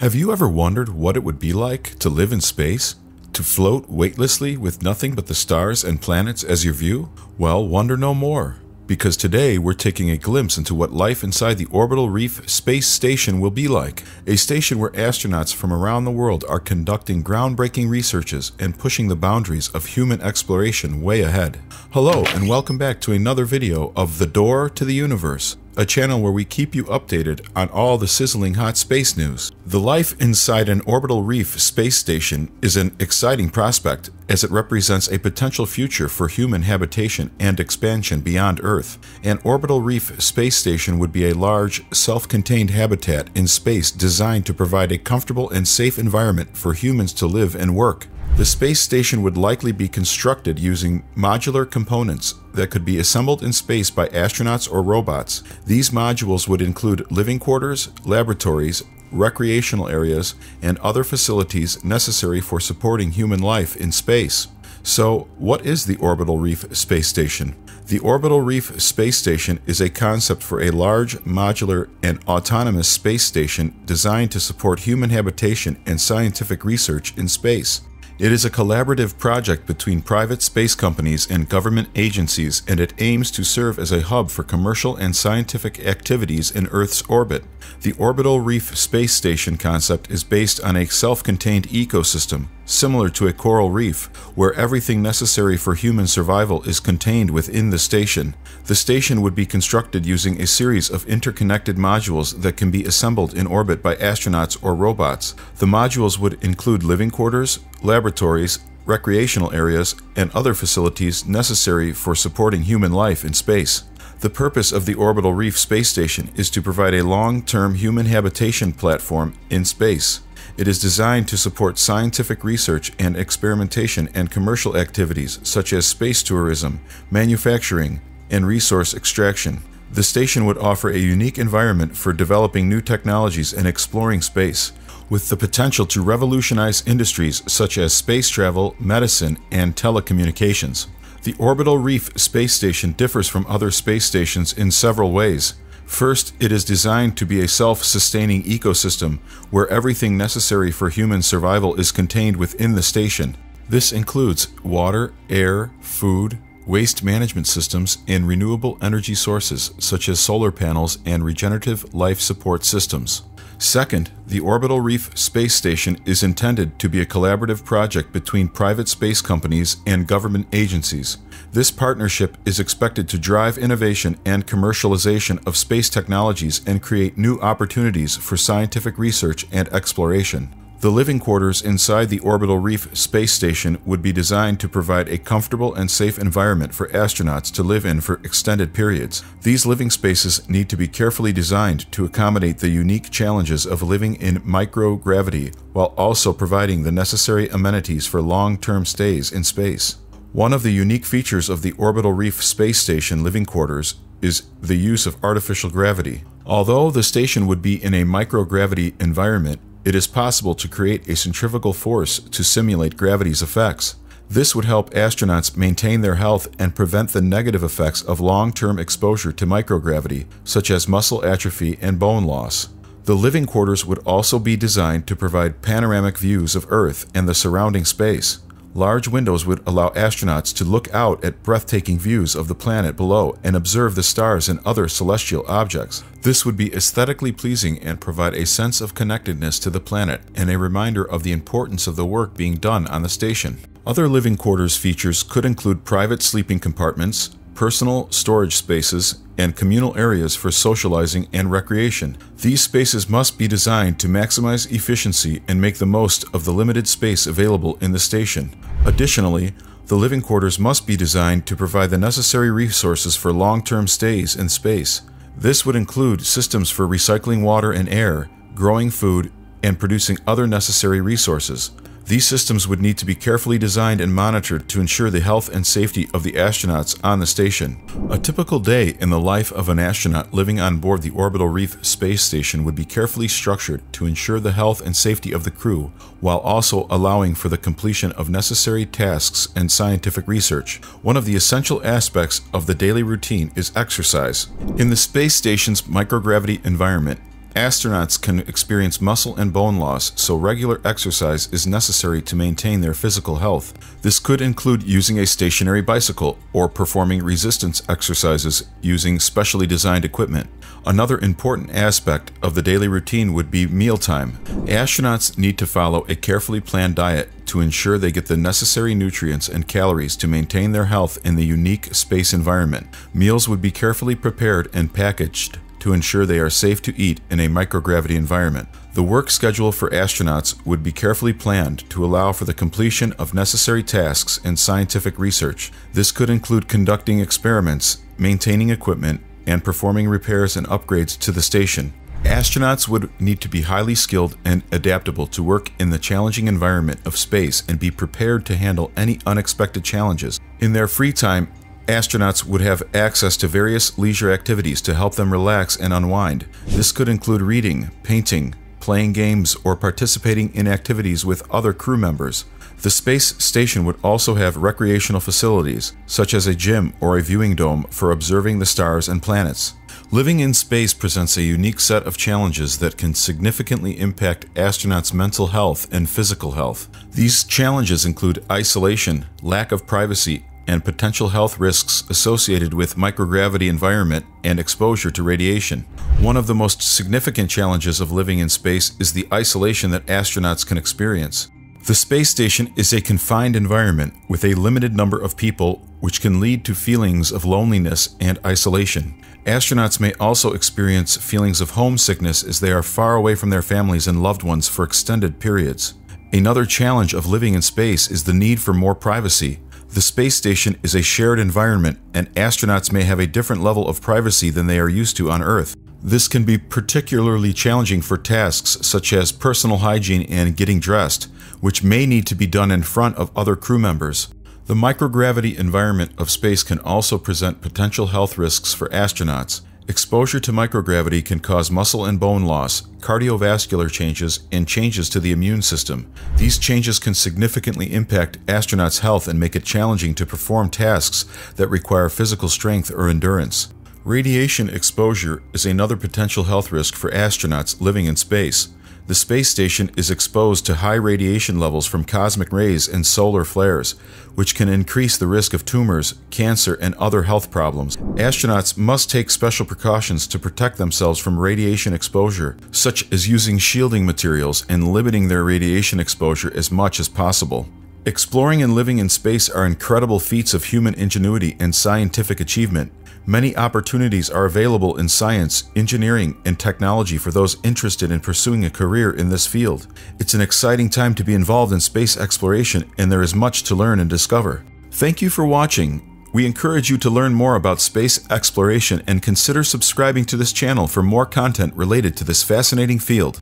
Have you ever wondered what it would be like to live in space? To float weightlessly with nothing but the stars and planets as your view? Well, wonder no more, because today we're taking a glimpse into what life inside the Orbital Reef space station will be like. A station where astronauts from around the world are conducting groundbreaking researches and pushing the boundaries of human exploration way ahead. Hello, and welcome back to another video of The Door to the Universe, a channel where we keep you updated on all the sizzling hot space news. The life inside an Orbital Reef space station is an exciting prospect, as it represents a potential future for human habitation and expansion beyond Earth. An Orbital Reef space station would be a large, self-contained habitat in space designed to provide a comfortable and safe environment for humans to live and work. The space station would likely be constructed using modular components that could be assembled in space by astronauts or robots. These modules would include living quarters, laboratories, recreational areas, and other facilities necessary for supporting human life in space. So, what is the Orbital Reef space station? The Orbital Reef space station is a concept for a large, modular, and autonomous space station designed to support human habitation and scientific research in space. It is a collaborative project between private space companies and government agencies, and it aims to serve as a hub for commercial and scientific activities in Earth's orbit. The Orbital Reef space station concept is based on a self-contained ecosystem, similar to a coral reef, where everything necessary for human survival is contained within the station. The station would be constructed using a series of interconnected modules that can be assembled in orbit by astronauts or robots. The modules would include living quarters, laboratories, recreational areas, and other facilities necessary for supporting human life in space. The purpose of the Orbital Reef space station is to provide a long-term human habitation platform in space. It is designed to support scientific research and experimentation and commercial activities such as space tourism, manufacturing, and resource extraction. The station would offer a unique environment for developing new technologies and exploring space, with the potential to revolutionize industries such as space travel, medicine, and telecommunications. The Orbital Reef space station differs from other space stations in several ways. First, it is designed to be a self-sustaining ecosystem where everything necessary for human survival is contained within the station. This includes water, air, food, waste management systems, and renewable energy sources such as solar panels and regenerative life support systems. Second, the Orbital Reef space station is intended to be a collaborative project between private space companies and government agencies. This partnership is expected to drive innovation and commercialization of space technologies and create new opportunities for scientific research and exploration. The living quarters inside the Orbital Reef space station would be designed to provide a comfortable and safe environment for astronauts to live in for extended periods. These living spaces need to be carefully designed to accommodate the unique challenges of living in microgravity, while also providing the necessary amenities for long-term stays in space. One of the unique features of the Orbital Reef space station living quarters is the use of artificial gravity. Although the station would be in a microgravity environment, it is possible to create a centrifugal force to simulate gravity's effects. This would help astronauts maintain their health and prevent the negative effects of long-term exposure to microgravity, such as muscle atrophy and bone loss. The living quarters would also be designed to provide panoramic views of Earth and the surrounding space. Large windows would allow astronauts to look out at breathtaking views of the planet below and observe the stars and other celestial objects. This would be aesthetically pleasing and provide a sense of connectedness to the planet and a reminder of the importance of the work being done on the station. Other living quarters features could include private sleeping compartments, personal storage spaces, and communal areas for socializing and recreation. These spaces must be designed to maximize efficiency and make the most of the limited space available in the station. Additionally, the living quarters must be designed to provide the necessary resources for long-term stays in space. This would include systems for recycling water and air, growing food, and producing other necessary resources. These systems would need to be carefully designed and monitored to ensure the health and safety of the astronauts on the station. A typical day in the life of an astronaut living on board the Orbital Reef space station would be carefully structured to ensure the health and safety of the crew, while also allowing for the completion of necessary tasks and scientific research. One of the essential aspects of the daily routine is exercise. In the space station's microgravity environment, Astronauts can experience muscle and bone loss, so regular exercise is necessary to maintain their physical health. This could include using a stationary bicycle or performing resistance exercises using specially designed equipment. Another important aspect of the daily routine would be mealtime. Astronauts need to follow a carefully planned diet to ensure they get the necessary nutrients and calories to maintain their health in the unique space environment. Meals would be carefully prepared and packaged to ensure they are safe to eat in a microgravity environment. The work schedule for astronauts would be carefully planned to allow for the completion of necessary tasks and scientific research. This could include conducting experiments, maintaining equipment, and performing repairs and upgrades to the station. Astronauts would need to be highly skilled and adaptable to work in the challenging environment of space and be prepared to handle any unexpected challenges. In their free time, astronauts would have access to various leisure activities to help them relax and unwind. This could include reading, painting, playing games, or participating in activities with other crew members. The space station would also have recreational facilities, such as a gym or a viewing dome for observing the stars and planets. Living in space presents a unique set of challenges that can significantly impact astronauts' mental health and physical health. These challenges include isolation, lack of privacy, and potential health risks associated with microgravity environment and exposure to radiation. One of the most significant challenges of living in space is the isolation that astronauts can experience. The space station is a confined environment with a limited number of people, which can lead to feelings of loneliness and isolation. Astronauts may also experience feelings of homesickness as they are far away from their families and loved ones for extended periods. Another challenge of living in space is the need for more privacy. The space station is a shared environment, and astronauts may have a different level of privacy than they are used to on Earth. This can be particularly challenging for tasks such as personal hygiene and getting dressed, which may need to be done in front of other crew members. The microgravity environment of space can also present potential health risks for astronauts. Exposure to microgravity can cause muscle and bone loss, cardiovascular changes, and changes to the immune system. These changes can significantly impact astronauts' health and make it challenging to perform tasks that require physical strength or endurance. Radiation exposure is another potential health risk for astronauts living in space. The space station is exposed to high radiation levels from cosmic rays and solar flares, which can increase the risk of tumors, cancer, and other health problems. Astronauts must take special precautions to protect themselves from radiation exposure, such as using shielding materials and limiting their radiation exposure as much as possible. Exploring and living in space are incredible feats of human ingenuity and scientific achievement. Many opportunities are available in science, engineering, and technology for those interested in pursuing a career in this field. It's an exciting time to be involved in space exploration, and there is much to learn and discover. Thank you for watching. We encourage you to learn more about space exploration and consider subscribing to this channel for more content related to this fascinating field.